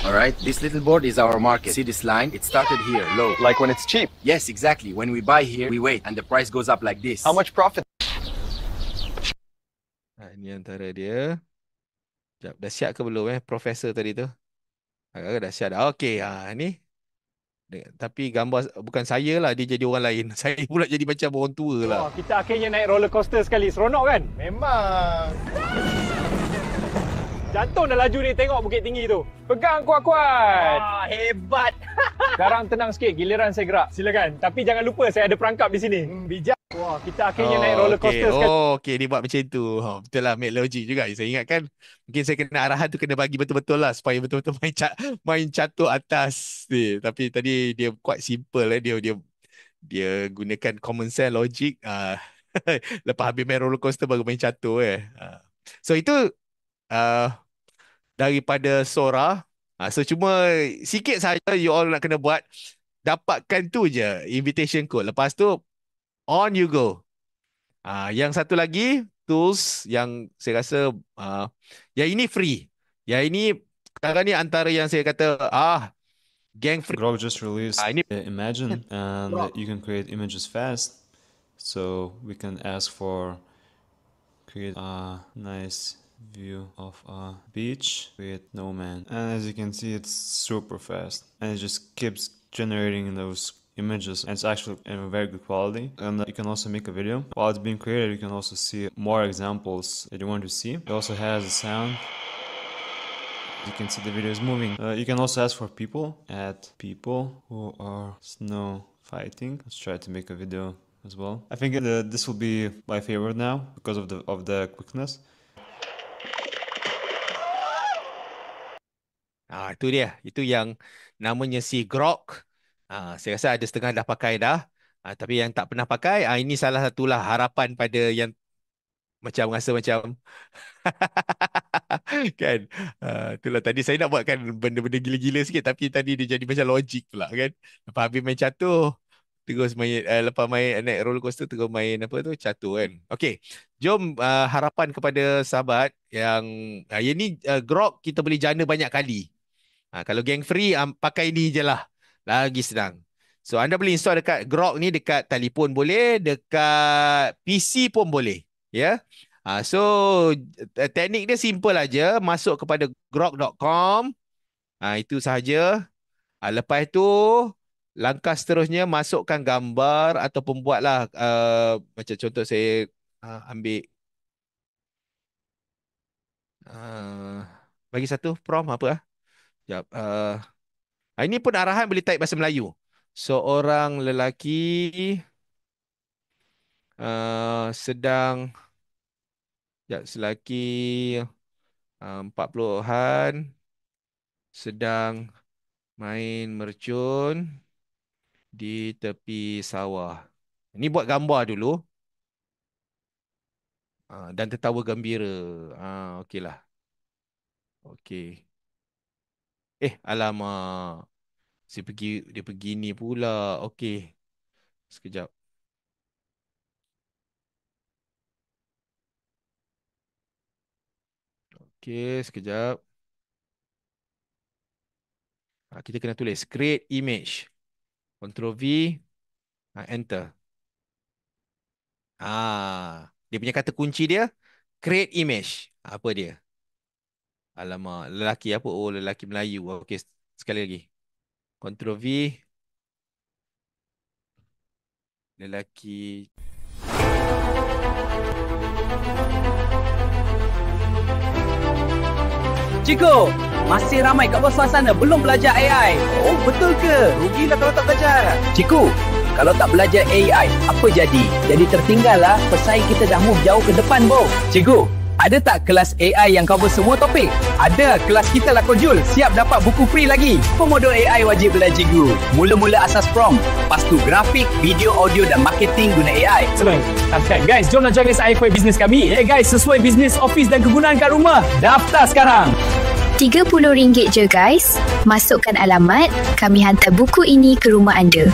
Alright, this little board is our market. See this line? It started here, low. Like when it's cheap. Yes, exactly. When we buy here, we wait and the price goes up like this. How much profit? Ini antara dia. Sekejap, dah siap ke belum Profesor tadi tu? Agak-agak dah siap dah. Okey, ni. Tapi gambar bukan saya lah, dia jadi orang lain. Saya pula jadi macam orang tua lah. Oh, kita akhirnya naik roller coaster sekali. Seronok kan? Memang. Jantung dah laju ni tengok bukit tinggi tu. Pegang kuat-kuat. Wah, hebat. Sekarang tenang sikit, giliran saya gerak. Silakan. Tapi jangan lupa saya ada perangkap di sini. Bijak. Wah, kita akhirnya naik roller coaster sekali. Okey, dia buat macam tu. Betul lah, make logic juga. Saya ingatkan mungkin saya kena arahan tu kena bagi betul-betul lah supaya betul-betul main catur atas ni. Tapi tadi dia quite simple dia gunakan common sense logic. Lepas habis main roller coaster baru main catur So itu daripada Sora. So cuma sikit saja you all nak kena buat. Dapatkan tu je invitation code. Lepas tu on you go. Yang satu lagi tools yang saya rasa yang ini free. Yang ini sekarang ni antara yang saya kata gang free. Grok just released Imagine and you can create images fast. So we can ask for create a nice view of a beach with no man, and as you can see it's super fast and it just keeps generating those images, and it's actually in a very good quality. And you can also make a video while it's being created. You can also see more examples that you want to see. It also has a sound. You can see the video is moving. You can also ask for people, add people who are snow fighting. Let's try to make a video as well. I think this will be my favorite now because of the quickness. Itu dia. Itu yang namanya si Grok. Saya rasa ada setengah dah pakai dah. Tapi yang tak pernah pakai, ini salah satulah harapan pada yang macam rasa macam kan. Itulah tadi saya nak buatkan benda-benda gila-gila sikit, tapi tadi dia jadi macam logik pula kan. Lepas habis main catur, terus main lepas main naik roller coaster terus main catur kan. Okey. Jom harapan kepada sahabat yang ni Grok kita boleh jana banyak kali. Kalau gang free pakai ni je lah. Lagi senang. So anda boleh install dekat Grok ni, dekat telefon boleh, dekat PC pun boleh. Ya. So teknik dia simple aja, masuk kepada grok.com. Itu sahaja. Lepas tu langkah seterusnya masukkan gambar ataupun buatlah macam contoh saya ambil bagi satu prompt apa Sekejap. Ini pun arahan boleh type bahasa Melayu. Seorang lelaki sedang selaki 40-an sedang main mercun di tepi sawah. Ini buat gambar dulu. Dan tertawa gembira. Okeylah. Okey. Alamak. Dia pergi ni pula. Okey. Sekejap. Okey, sekejap. Kita kena tulis create image. Ctrl V. Enter. Dia punya kata kunci dia create image. Apa dia? Alamak, lelaki apa? Oh, lelaki Melayu. Okey, sekali lagi. Ctrl V. Lelaki. Cikgu, masih ramai kat luar sana belum belajar AI. Oh, betul ke? Rugilah kalau tak belajar. Cikgu, kalau tak belajar AI, apa jadi? Jadi tertinggal lah. Pesaing kita dah move jauh ke depan, bro. Cikgu, ada tak kelas AI yang cover semua topik? Ada, kelas kita lah Kojul. Siap dapat buku free lagi. Pemodal AI wajib belajar cikgu. Mula-mula asas prompt. Lepas tu grafik, video, audio dan marketing guna AI. Senang. Subscribe guys, jom nak join SI Kuih Business kami. Guys, sesuai bisnes, office dan kegunaan kat rumah. Daftar sekarang. RM30 je guys. Masukkan alamat, kami hantar buku ini ke rumah anda.